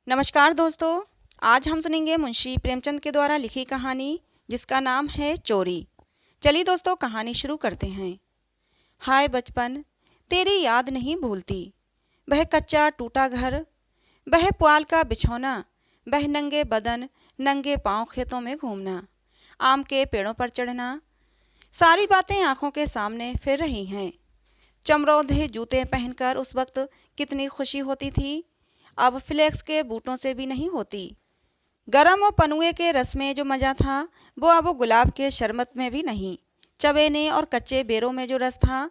नमस्कार दोस्तों। आज हम सुनेंगे मुंशी प्रेमचंद के द्वारा लिखी कहानी जिसका नाम है चोरी। चलिए दोस्तों, कहानी शुरू करते हैं। हाय बचपन, तेरी याद नहीं भूलती। वह कच्चा टूटा घर, वह पुआल का बिछौना, वह नंगे बदन नंगे पांव खेतों में घूमना, आम के पेड़ों पर चढ़ना, सारी बातें आंखों के सामने फिर रही हैं। चमरौधे जूते पहनकर उस वक्त कितनी खुशी होती थी, अब फ्लेक्स के बूटों से भी नहीं होती। गरम और पनुए के रस में जो मज़ा था वो अब गुलाब के शरबत में भी नहीं। चवेने और कच्चे बेरों में जो रस था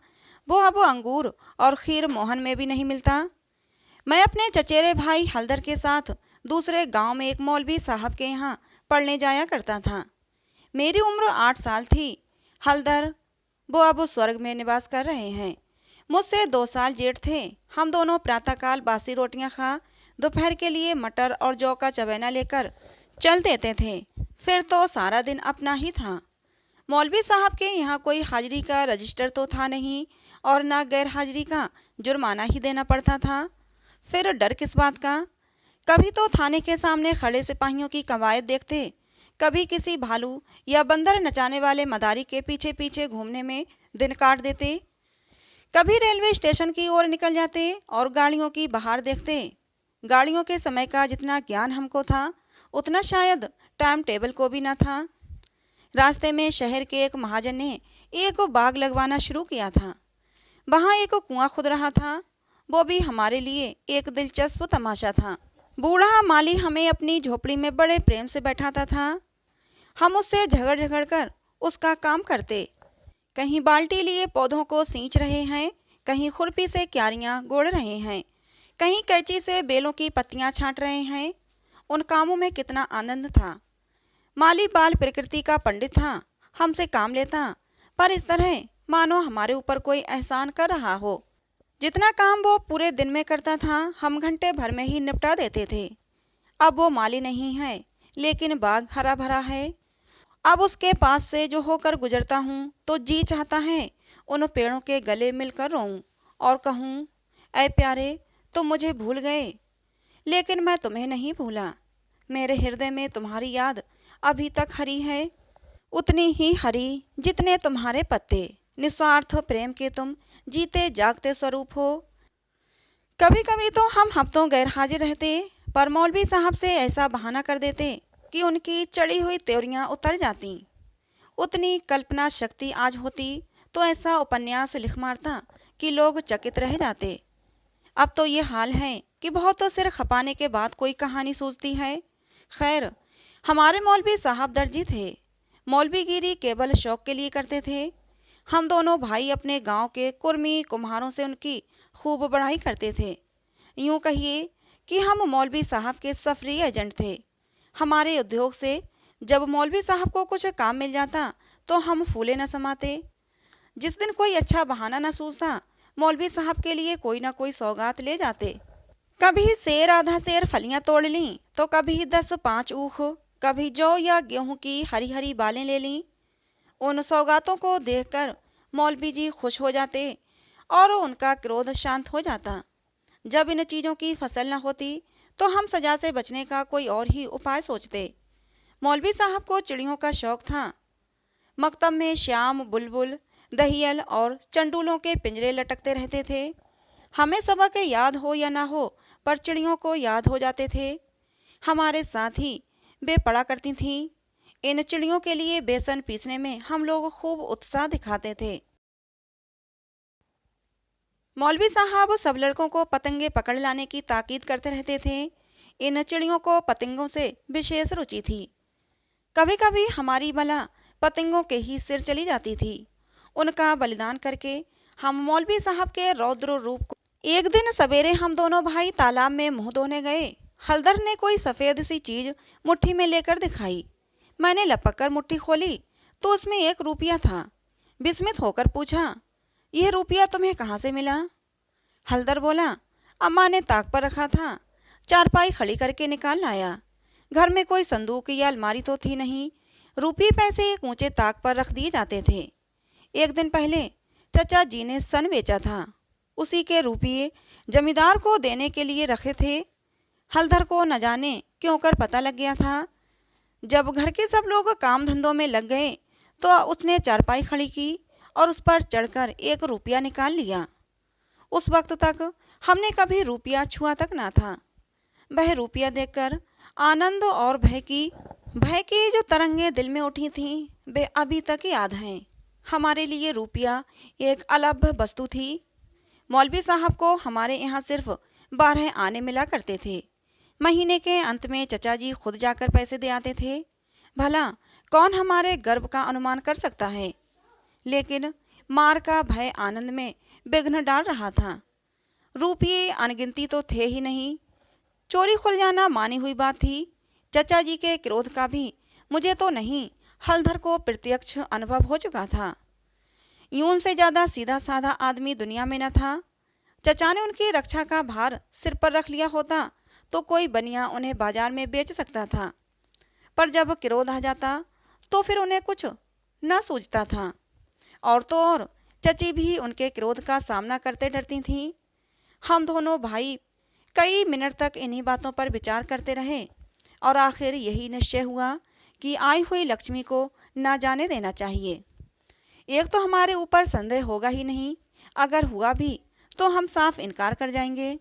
वो अब अंगूर और खीर मोहन में भी नहीं मिलता। मैं अपने चचेरे भाई हल्दर के साथ दूसरे गांव में एक मौलवी साहब के यहाँ पढ़ने जाया करता था। मेरी उम्र 8 साल थी। हल्दर वो अब स्वर्ग में निवास कर रहे हैं। मुझसे 2 साल जेठ थे। हम दोनों प्रातःकाल बासी रोटियां खा दोपहर के लिए मटर और जौ का चबेना लेकर चल देते थे। फिर तो सारा दिन अपना ही था। मौलवी साहब के यहाँ कोई हाजिरी का रजिस्टर तो था नहीं और ना गैर हाजिरी का जुर्माना ही देना पड़ता था। फिर डर किस बात का। कभी तो थाने के सामने खड़े सिपाहियों की कवायद देखते, कभी किसी भालू या बंदर नचाने वाले मदारी के पीछे पीछे घूमने में दिन काट देते, कभी रेलवे स्टेशन की ओर निकल जाते और गाड़ियों की बहार देखते। गाड़ियों के समय का जितना ज्ञान हमको था उतना शायद टाइम टेबल को भी न था। रास्ते में शहर के एक महाजन ने एक बाग लगवाना शुरू किया था। वहाँ एक कुआं खुद रहा था। वो भी हमारे लिए एक दिलचस्प तमाशा था। बूढ़ा माली हमें अपनी झोपड़ी में बड़े प्रेम से बैठाता था। हम उससे झगड़ झगड़ कर उसका काम करते। कहीं बाल्टी लिए पौधों को सींच रहे हैं, कहीं खुरपी से क्यारियां गोड़ रहे हैं, कहीं कैंची से बेलों की पत्तियां छांट रहे हैं। उन कामों में कितना आनंद था। माली बाल प्रकृति का पंडित था, हमसे काम लेता, पर इस तरह मानो हमारे ऊपर कोई एहसान कर रहा हो। जितना काम वो पूरे दिन में करता था हम घंटे भर में ही निपटा देते थे। अब वो माली नहीं है, लेकिन बाग हरा भरा है। अब उसके पास से जो होकर गुजरता हूँ तो जी चाहता है उन पेड़ों के गले मिलकर रोऊं और कहूँ, ऐ प्यारे, तुम मुझे भूल गए, लेकिन मैं तुम्हें नहीं भूला। मेरे हृदय में तुम्हारी याद अभी तक हरी है, उतनी ही हरी जितने तुम्हारे पत्ते। निस्वार्थ प्रेम के तुम जीते जागते स्वरूप हो। कभी कभी तो हम हफ्तों गैर हाजिर रहते, पर मौलवी साहब से ऐसा बहाना कर देते कि उनकी चढ़ी हुई त्योरियां उतर जाती। उतनी कल्पना शक्ति आज होती तो ऐसा उपन्यास लिख मारता कि लोग चकित रह जाते। अब तो ये हाल है कि बहुत तो सिर खपाने के बाद कोई कहानी सूझती है। खैर, हमारे मौलवी साहब दर्जी थे। मौलवीगिरी केवल शौक के लिए करते थे। हम दोनों भाई अपने गांव के कुर्मी कुम्हारों से उनकी खूब बढ़ाई करते थे। यूं कहिए कि हम मौलवी साहब के सफरी एजेंट थे। हमारे उद्योग से जब मौलवी साहब को कुछ काम मिल जाता तो हम फूले न समाते। जिस दिन कोई अच्छा बहाना न सूझता, मौलवी साहब के लिए कोई ना कोई सौगात ले जाते। कभी सेर आधा सेर फलियां तोड़ लीं तो कभी 10-5 ऊख, कभी जौ या गेहूं की हरी हरी बालें ले लीं। उन सौगातों को देखकर मौलवी जी खुश हो जाते और उनका क्रोध शांत हो जाता। जब इन चीज़ों की फसल न होती तो हम सजा से बचने का कोई और ही उपाय सोचते। मौलवी साहब को चिड़ियों का शौक था। मकतब में श्याम, बुलबुल, दहियल और चंडूलों के पिंजरे लटकते रहते थे। हमें सबक याद हो या ना हो, पर चिड़ियों को याद हो जाते थे। हमारे साथ ही वे पड़ा करती थीं। इन चिड़ियों के लिए बेसन पीसने में हम लोग खूब उत्साह दिखाते थे। मौलवी साहब सब लड़कों को पतंगे पकड़ लाने की ताकीद करते रहते थे। इन चिड़ियों को पतंगों से विशेष रुचि थी। कभी कभी हमारी बला पतंगों के ही सिर चली जाती थी। उनका बलिदान करके हम मौलवी साहब के रौद्र रूप को। एक दिन सवेरे हम दोनों भाई तालाब में मुंह धोने गए। हल्दर ने कोई सफ़ेद सी चीज मुट्ठी में लेकर दिखाई। मैंने लपक कर मुट्ठी खोली तो उसमें 1 रुपया था। विस्मित होकर पूछा, यह रुपया तुम्हें कहाँ से मिला? हल्दर बोला, अम्मा ने ताक पर रखा था, चारपाई खड़ी करके निकाल लाया। घर में कोई संदूक या अलमारी तो थी नहीं। रुपये पैसे एक ऊंचे ताक पर रख दिए जाते थे। एक दिन पहले चचा जी ने सन बेचा था, उसी के रुपये जमींदार को देने के लिए रखे थे। हलधर को न जाने क्यों कर पता लग गया था। जब घर के सब लोग काम धंधों में लग गए तो उसने चारपाई खड़ी की और उस पर चढ़कर 1 रुपया निकाल लिया। उस वक्त तक हमने कभी रुपया छुआ तक ना था। वह रुपया देखकर आनंद और भय की जो तरंगे दिल में उठी थीं वे अभी तक याद हैं। हमारे लिए रुपया एक अलभ्य वस्तु थी। मौलवी साहब को हमारे यहाँ सिर्फ 12 आने मिला करते थे। महीने के अंत में चचा जी खुद जाकर पैसे दे आते थे। भला कौन हमारे गर्व का अनुमान कर सकता है। लेकिन मार का भय आनंद में विघ्न डाल रहा था। रुपये अनगिनती तो थे ही नहीं। चोरी खुल जाना मानी हुई बात थी। चचा जी के क्रोध का भी मुझे तो नहीं, हलधर को प्रत्यक्ष अनुभव हो चुका था। यूं से ज्यादा सीधा साधा आदमी दुनिया में न था। चचा ने उनकी रक्षा का भार सिर पर रख लिया होता तो कोई बनिया उन्हें बाजार में बेच सकता था, पर जब क्रोध आ जाता तो फिर उन्हें कुछ न सूझता था। और तो और चची भी उनके क्रोध का सामना करते डरती थीं। हम दोनों भाई कई मिनट तक इन्हीं बातों पर विचार करते रहे और आखिर यही निश्चय हुआ कि आई हुई लक्ष्मी को ना जाने देना चाहिए। एक तो हमारे ऊपर संदेह होगा ही नहीं, अगर हुआ भी तो हम साफ इनकार कर जाएंगे,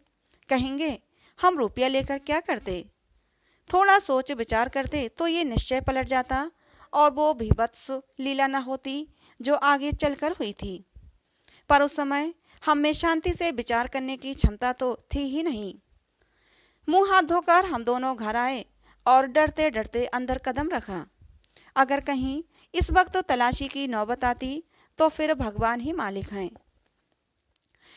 कहेंगे हम रुपया लेकर क्या करते। थोड़ा सोच विचार करते तो ये निश्चय पलट जाता और वो भीभत्स लीला न होती जो आगे चलकर हुई थी। पर उस समय हम में शांति से विचार करने की क्षमता तो थी ही नहीं। मुंह हाथ धोकर हम दोनों घर आए और डरते डरते अंदर कदम रखा। अगर कहीं इस वक्त तलाशी की नौबत आती तो फिर भगवान ही मालिक हैं।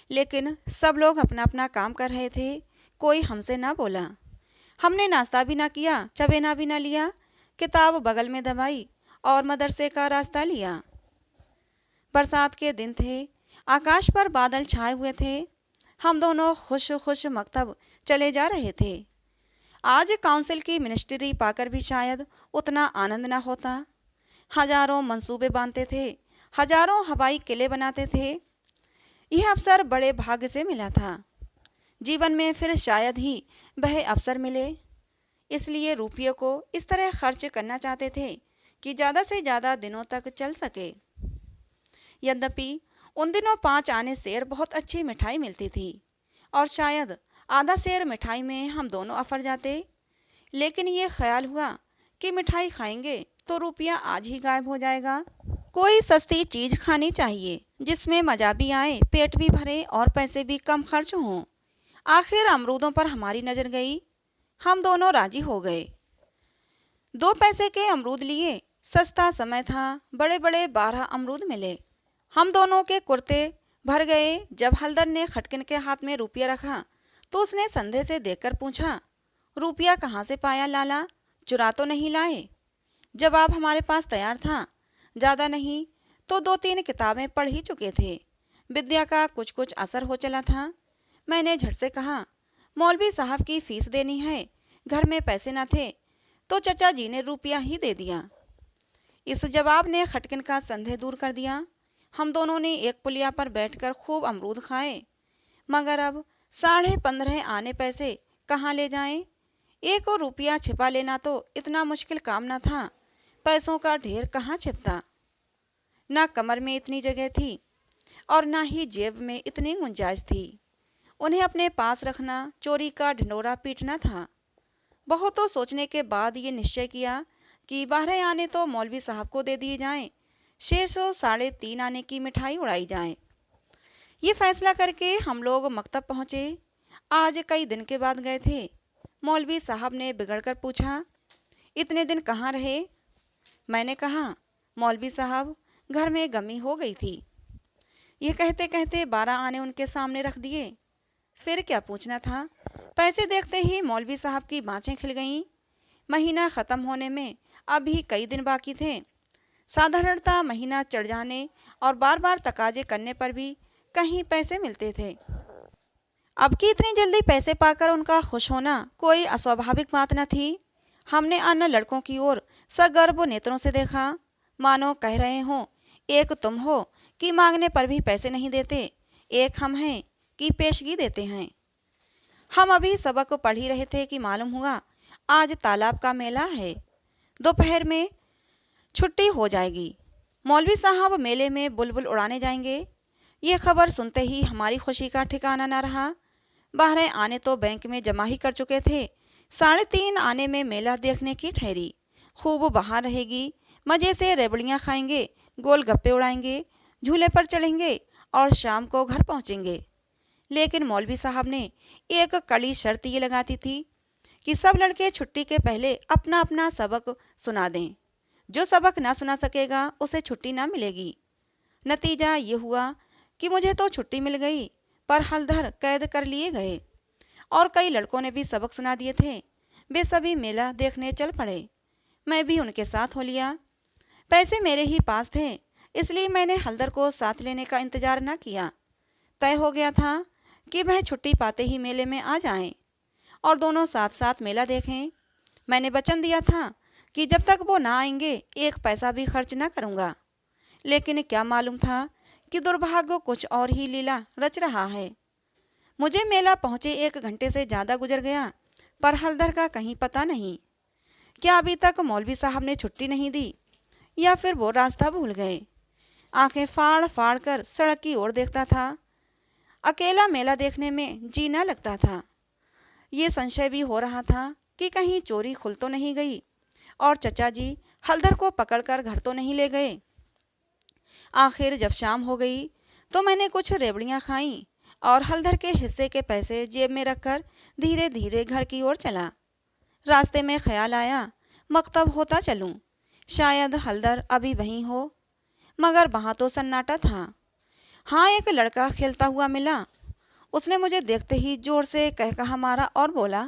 लेकिन सब लोग अपना अपना काम कर रहे थे, कोई हमसे ना बोला। हमने नाश्ता भी ना किया, चबेना भी ना लिया, किताब बगल में दबाई और मदरसे का रास्ता लिया। बरसात के दिन थे, आकाश पर बादल छाए हुए थे। हम दोनों खुश खुश मकतब चले जा रहे थे। आज काउंसिल की मिनिस्ट्री पाकर भी शायद उतना आनंद ना होता। हजारों मंसूबे बांधते थे, हजारों हवाई किले बनाते थे। यह अवसर बड़े भाग्य से मिला था। जीवन में फिर शायद ही वह अवसर मिले। इसलिए रुपये को इस तरह खर्च करना चाहते थे कि ज़्यादा से ज़्यादा दिनों तक चल सके। यद्यपि उन दिनों 5 आने सेर बहुत अच्छी मिठाई मिलती थी और शायद आधा सेर मिठाई में हम दोनों अफर जाते। लेकिन ये ख्याल हुआ कि मिठाई खाएंगे तो रुपया आज ही गायब हो जाएगा। कोई सस्ती चीज़ खानी चाहिए जिसमें मज़ा भी आए, पेट भी भरे और पैसे भी कम खर्च हों। आखिर अमरूदों पर हमारी नज़र गई। हम दोनों राजी हो गए। 2 पैसे के अमरूद लिए। सस्ता समय था, बड़े बड़े 12 अमरूद मिले। हम दोनों के कुर्ते भर गए। जब हलदर ने खटकिन के हाथ में रुपया रखा तो उसने संदेह से देखकर पूछा, रुपया कहाँ से पाया लाला, चुरा तो नहीं लाए? जवाब हमारे पास तैयार था। ज़्यादा नहीं तो 2-3 किताबें पढ़ ही चुके थे। विद्या का कुछ कुछ असर हो चला था। मैंने झट से कहा, मौलवी साहब की फीस देनी है, घर में पैसे न थे तो चचा जी ने रुपया ही दे दिया। इस जवाब ने खटकिन का संदेह दूर कर दिया। हम दोनों ने एक पुलिया पर बैठकर खूब अमरूद खाए। मगर अब 15.5 आने पैसे कहाँ ले जाएं? 1 रुपया छिपा लेना तो इतना मुश्किल काम न था। पैसों का ढेर कहाँ छिपता। ना कमर में इतनी जगह थी और ना ही जेब में इतनी गुंजाइश थी। उन्हें अपने पास रखना चोरी का ढिंढोरा पीटना था। बहुत तो सोचने के बाद ये निश्चय किया कि 12 आने तो मौलवी साहब को दे दिए जाएं, शेष 3.5 आने की मिठाई उड़ाई जाए। ये फैसला करके हम लोग मकतब पहुँचे। आज कई दिन के बाद गए थे। मौलवी साहब ने बिगड़कर पूछा, इतने दिन कहाँ रहे? मैंने कहा, मौलवी साहब घर में गमी हो गई थी। ये कहते कहते 12 आने उनके सामने रख दिए। फिर क्या पूछना था। पैसे देखते ही मौलवी साहब की बाँछें खिल गईं। महीना ख़त्म होने में अभी कई दिन बाकी थे। साधारणतः महीना चढ़ जाने और बार बार तकाजे करने पर भी कहीं पैसे मिलते थे। अब की इतनी जल्दी पैसे पाकर उनका खुश होना कोई अस्वाभाविक बात न थी। हमने अन्य लड़कों की ओर सगर्व नेत्रों से देखा, मानो कह रहे हों, एक तुम हो कि मांगने पर भी पैसे नहीं देते, एक हम हैं कि पेशगी देते हैं। हम अभी सबक पढ़ ही रहे थे कि मालूम हुआ आज तालाब का मेला है, दोपहर में छुट्टी हो जाएगी। मौलवी साहब मेले में बुलबुल उड़ाने जाएंगे। ये खबर सुनते ही हमारी खुशी का ठिकाना न रहा। 12 आने तो बैंक में जमा ही कर चुके थे, 3.5 आने में मेला देखने की ठहरी। खूब बाहर रहेगी, मज़े से रेवड़ियाँ खाएंगे, गोलगप्पे उड़ाएंगे, झूले पर चढ़ेंगे और शाम को घर पहुँचेंगे। लेकिन मौलवी साहब ने एक कड़ी शर्त ये लगाती थी कि सब लड़के छुट्टी के पहले अपना अपना सबक सुना दें। जो सबक ना सुना सकेगा उसे छुट्टी ना मिलेगी। नतीजा ये हुआ कि मुझे तो छुट्टी मिल गई, पर हलधर कैद कर लिए गए और कई लड़कों ने भी सबक सुना दिए थे। वे सभी मेला देखने चल पड़े। मैं भी उनके साथ हो लिया। पैसे मेरे ही पास थे, इसलिए मैंने हलधर को साथ लेने का इंतजार न किया। तय हो गया था कि वह छुट्टी पाते ही मेले में आ जाएं और दोनों साथ साथ मेला देखें। मैंने वचन दिया था कि जब तक वो ना आएंगे 1 पैसा भी खर्च न करूँगा। लेकिन क्या मालूम था कि दुर्भाग्य कुछ और ही लीला रच रहा है। मुझे मेला पहुँचे 1 घंटे से ज़्यादा गुजर गया, पर हलधर का कहीं पता नहीं। क्या अभी तक मौलवी साहब ने छुट्टी नहीं दी या फिर वो रास्ता भूल गए? आंखें फाड़ फाड़ कर सड़क की ओर देखता था। अकेला मेला देखने में जी न लगता था। ये संशय भी हो रहा था कि कहीं चोरी खुल तो नहीं गई और चचा जी हलधर को पकड़कर घर तो नहीं ले गए। आखिर जब शाम हो गई तो मैंने कुछ रेवड़ियाँ खाईं और हलधर के हिस्से के पैसे जेब में रखकर धीरे धीरे घर की ओर चला। रास्ते में ख्याल आया मकतब होता चलूं, शायद हलधर अभी वहीं हो, मगर वहाँ तो सन्नाटा था। हाँ, एक लड़का खेलता हुआ मिला। उसने मुझे देखते ही जोर से कह कहा मारा और बोला,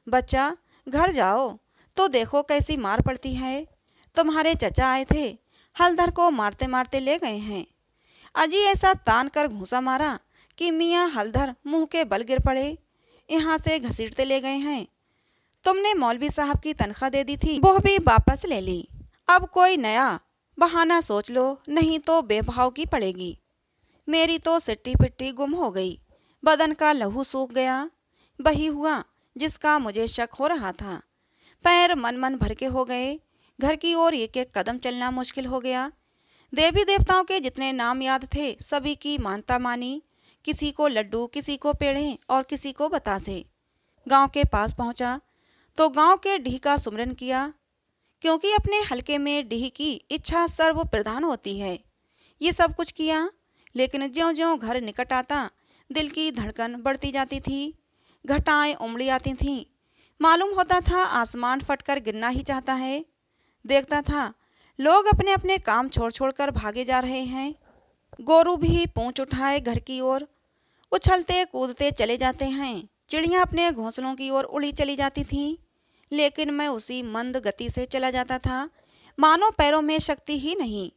बच्चा घर जाओ तो देखो कैसी मार पड़ती है। तुम्हारे चचा आए थे, हलधर को मारते मारते ले गए हैं। अजी ऐसा तान कर घूंसा मारा कि मियाँ हलधर मुंह के बल गिर पड़े। यहाँ से घसीटते ले गए हैं। तुमने मौलवी साहब की तनख्वाह दे दी थी, वो भी वापस ले ली। अब कोई नया बहाना सोच लो, नहीं तो बेभाव की पड़ेगी। मेरी तो सिट्टी पिट्टी गुम हो गई, बदन का लहू सूख गया। वही हुआ जिसका मुझे शक हो रहा था। पैर मन मन भर के हो गए। घर की ओर एक एक कदम चलना मुश्किल हो गया। देवी देवताओं के जितने नाम याद थे सभी की मानता मानी। किसी को लड्डू, किसी को पेड़े और किसी को बतासे। गांव के पास पहुंचा तो गांव के डीह का सुमरन किया, क्योंकि अपने हलके में डीह की इच्छा सर्व प्रधान होती है। ये सब कुछ किया, लेकिन ज्यों-ज्यों घर निकट आता दिल की धड़कन बढ़ती जाती थी। घटाएं उमड़ी आती थीं। मालूम होता था आसमान फटकर गिरना ही चाहता है। देखता था लोग अपने अपने काम छोड़ छोड़ कर भागे जा रहे हैं। गोरू भी पूंछ उठाए घर की ओर उछलते कूदते चले जाते हैं। चिड़ियाँ अपने घोंसलों की ओर उड़ी चली जाती थीं, लेकिन मैं उसी मंद गति से चला जाता था, मानो पैरों में शक्ति ही नहीं।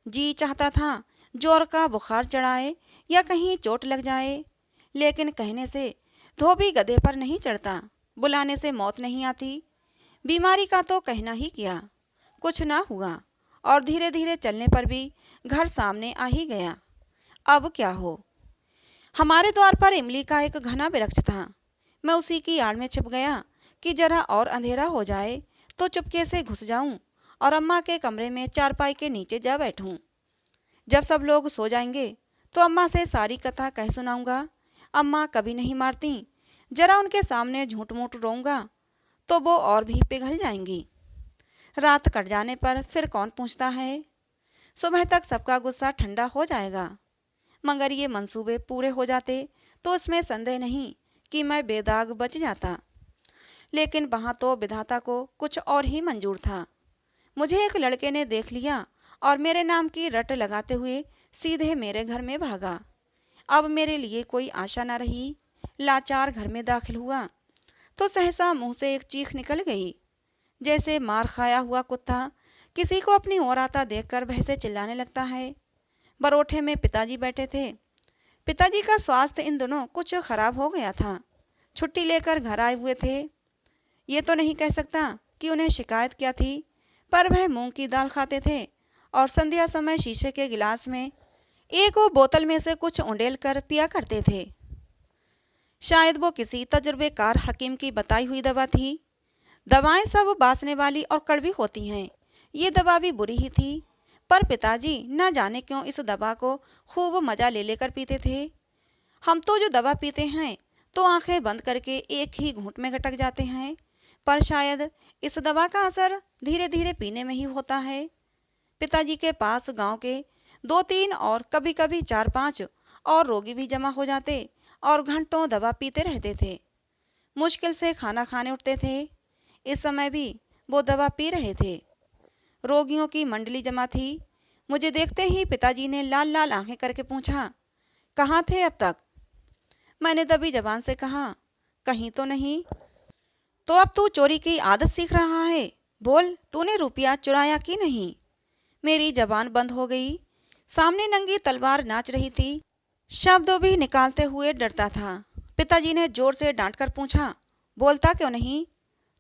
जी चाहता था जोर का बुखार चढ़ाए या कहीं चोट लग जाए, लेकिन कहने से धोबी गधे पर नहीं चढ़ता, बुलाने से मौत नहीं आती। बीमारी का तो कहना ही क्या, कुछ ना हुआ और धीरे धीरे चलने पर भी घर सामने आ ही गया। अब क्या हो। हमारे द्वार पर इमली का एक घना वृक्ष था। मैं उसी की आड़ में छिप गया कि जरा और अंधेरा हो जाए तो चुपके से घुस जाऊं और अम्मा के कमरे में चारपाई के नीचे जा बैठूं। जब सब लोग सो जाएंगे तो अम्मा से सारी कथा कह सुनाऊंगा। अम्मा कभी नहीं मारती, जरा उनके सामने झूठ मूठ रोऊंगा तो वो और भी पिघल जाएंगी। रात कट जाने पर फिर कौन पूछता है। सुबह तक सबका गुस्सा ठंडा हो जाएगा। मगर ये मंसूबे पूरे हो जाते तो इसमें संदेह नहीं कि मैं बेदाग बच जाता। लेकिन वहाँ तो विधाता को कुछ और ही मंजूर था। मुझे एक लड़के ने देख लिया और मेरे नाम की रट लगाते हुए सीधे मेरे घर में भागा। अब मेरे लिए कोई आशा न रही। लाचार घर में दाखिल हुआ तो सहसा मुंह से एक चीख निकल गई, जैसे मार खाया हुआ कुत्ता किसी को अपनी ओर आता देखकर भय से चिल्लाने लगता है। बरोठे में पिताजी बैठे थे। पिताजी का स्वास्थ्य इन दिनों कुछ खराब हो गया था। छुट्टी लेकर घर आए हुए थे। ये तो नहीं कह सकता कि उन्हें शिकायत क्या थी, पर वह मूंग की दाल खाते थे और संध्या समय शीशे के गिलास में एक वो बोतल में से कुछ उंडेल कर पिया करते थे। शायद वो किसी तजुर्बेकार हकीम की बताई हुई दवा थी। दवाएं सब बासने वाली और कड़वी होती हैं, ये दवा भी बुरी ही थी। पर पिताजी न जाने क्यों इस दवा को खूब मजा ले लेकर पीते थे। हम तो जो दवा पीते हैं तो आंखें बंद करके एक ही घूंट में गटक जाते हैं, पर शायद इस दवा का असर धीरे धीरे पीने में ही होता है। पिताजी के पास गांव के 2-3 और कभी कभी 4-5 और रोगी भी जमा हो जाते और घंटों दवा पीते रहते थे। मुश्किल से खाना खाने उठते थे। इस समय भी वो दवा पी रहे थे। रोगियों की मंडली जमा थी। मुझे देखते ही पिताजी ने लाल लाल आंखें करके पूछा, कहाँ थे अब तक? मैंने दबी जबान से कहा, कहीं तो नहीं। तो अब तू चोरी की आदत सीख रहा है? बोल, तूने रुपया चुराया कि नहीं? मेरी जबान बंद हो गई। सामने नंगी तलवार नाच रही थी। शब्द भी निकालते हुए डरता था। पिताजी ने जोर से डांट कर पूछा, बोलता क्यों नहीं?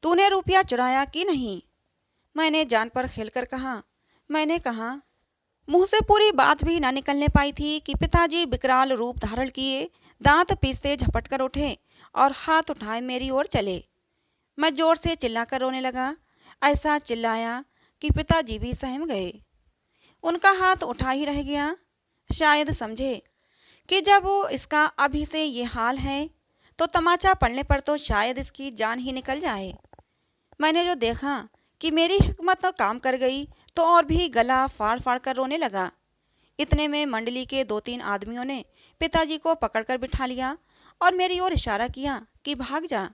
तूने रुपया चुराया कि नहीं? मैंने जान पर खेलकर कहा, मैंने कहा। मुंह से पूरी बात भी ना निकलने पाई थी कि पिताजी विकराल रूप धारण किए, दांत पीसते झपट कर उठे और हाथ उठाए मेरी ओर चले। मैं जोर से चिल्लाकर रोने लगा। ऐसा चिल्लाया कि पिताजी भी सहम गए। उनका हाथ उठा ही रह गया। शायद समझे कि जब वो इसका अभी से ये हाल है तो तमाचा पड़ने पर तो शायद इसकी जान ही निकल जाए। मैंने जो देखा कि मेरी हिकमत काम कर गई तो और भी गला फाड़ फाड़ कर रोने लगा। इतने में मंडली के 2-3 आदमियों ने पिताजी को पकड़कर बिठा लिया और मेरी ओर इशारा किया कि भाग जा।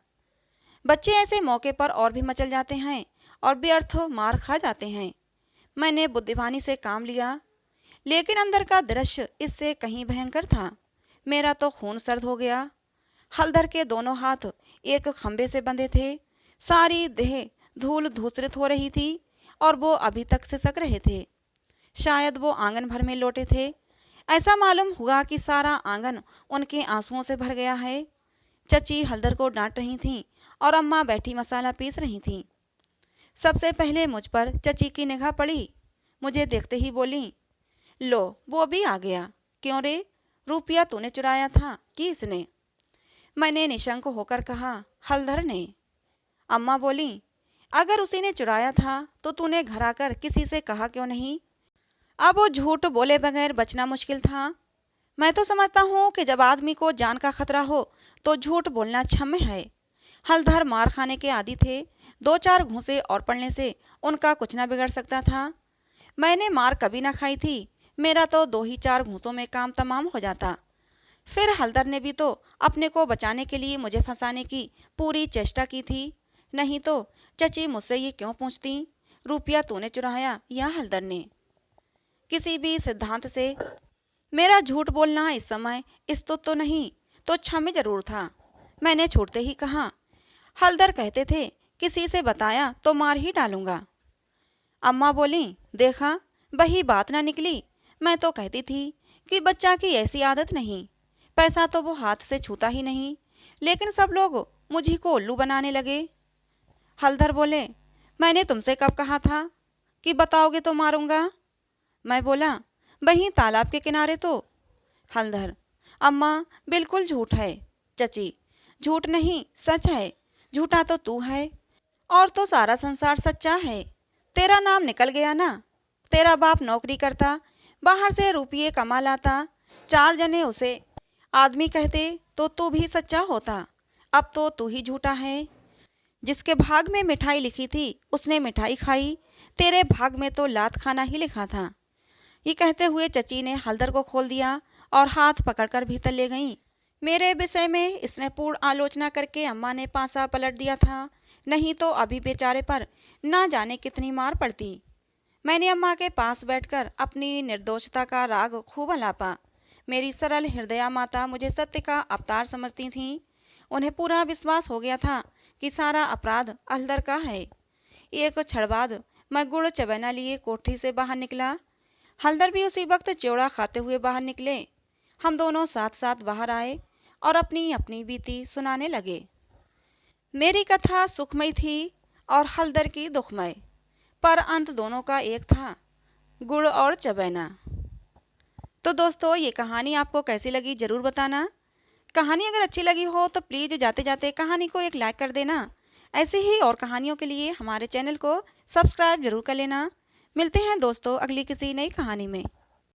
बच्चे ऐसे मौके पर और भी मचल जाते हैं और व्यर्थ मार खा जाते हैं। मैंने बुद्धिमानी से काम लिया, लेकिन अंदर का दृश्य इससे कहीं भयंकर था। मेरा तो खून सर्द हो गया। हलधर के दोनों हाथ एक खंबे से बंधे थे। सारी देह धूल धूसरित हो रही थी और वो अभी तक सिसक रहे थे। शायद वो आंगन भर में लौटे थे। ऐसा मालूम हुआ कि सारा आंगन उनके आंसुओं से भर गया है। चची हलधर को डांट रही थीं और अम्मा बैठी मसाला पीस रही थीं। सबसे पहले मुझ पर चची की निगाह पड़ी। मुझे देखते ही बोली, लो वो भी आ गया। क्यों रे, रुपया तूने चुराया था कि इसने? मैंने निशंक होकर कहा, हलधर ने। अम्मा बोली, अगर उसी ने चुराया था तो तूने घर आकर किसी से कहा क्यों नहीं? अब वो झूठ बोले बगैर बचना मुश्किल था। मैं तो समझता हूँ कि जब आदमी को जान का खतरा हो तो झूठ बोलना क्षम्य है। हलधर मार खाने के आदी थे। 2-4 घूंसे और पड़ने से उनका कुछ ना बिगड़ सकता था। मैंने मार कभी ना खाई थी। मेरा तो 2 ही 4 घूंसों में काम तमाम हो जाता। फिर हलधर ने भी तो अपने को बचाने के लिए मुझे फंसाने की पूरी चेष्टा की थी। नहीं तो चची मुझसे ये क्यों पूछती, रुपया तूने चुराया या हलधर ने? किसी भी सिद्धांत से मेरा झूठ बोलना इस समय स्तुत तो नहीं तो क्षम्य जरूर था। मैंने छूटते ही कहा, हलधर कहते थे किसी से बताया तो मार ही डालूंगा। अम्मा बोली, देखा वही बात ना निकली। मैं तो कहती थी कि बच्चा की ऐसी आदत नहीं। पैसा तो वो हाथ से छूता ही नहीं, लेकिन सब लोग मुझी को उल्लू बनाने लगे। हलधर बोले, मैंने तुमसे कब कहा था कि बताओगे तो मारूंगा? मैं बोला, वहीं तालाब के किनारे तो। हलधर, अम्मा बिल्कुल झूठ है। चची, झूठ नहीं सच है। झूठा तो तू है और तो सारा संसार सच्चा है। तेरा नाम निकल गया ना। तेरा बाप नौकरी करता, बाहर से रुपये कमा लाता, 4 जने उसे आदमी कहते तो तू भी सच्चा होता। अब तो तू ही झूठा है। जिसके भाग में मिठाई लिखी थी उसने मिठाई खाई। तेरे भाग में तो लात खाना ही लिखा था। ये कहते हुए चची ने हलधर को खोल दिया और हाथ पकड़कर भीतर ले गईं। मेरे विषय में स्नेहपूर्ण आलोचना करके अम्मा ने पासा पलट दिया था, नहीं तो अभी बेचारे पर ना जाने कितनी मार पड़ती। मैंने अम्मा के पास बैठकर अपनी निर्दोषता का राग खूब अलापा। मेरी सरल हृदया माता मुझे सत्य का अवतार समझती थीं। उन्हें पूरा विश्वास हो गया था कि सारा अपराध हलधर का है। एक क्षण बाद मैं गुड़ चबैना लिए कोठरी से बाहर निकला। हलधर भी उसी वक्त चौड़ा खाते हुए बाहर निकले। हम दोनों साथ साथ बाहर आए और अपनी अपनी बीती सुनाने लगे। मेरी कथा सुखमय थी और हलधर की दुखमय, पर अंत दोनों का एक था, गुड़ और चबैना। तो दोस्तों, ये कहानी आपको कैसी लगी ज़रूर बताना। कहानी अगर अच्छी लगी हो तो प्लीज़ जाते जाते कहानी को एक लाइक कर देना। ऐसे ही और कहानियों के लिए हमारे चैनल को सब्सक्राइब जरूर कर लेना। मिलते हैं दोस्तों अगली किसी नई कहानी में।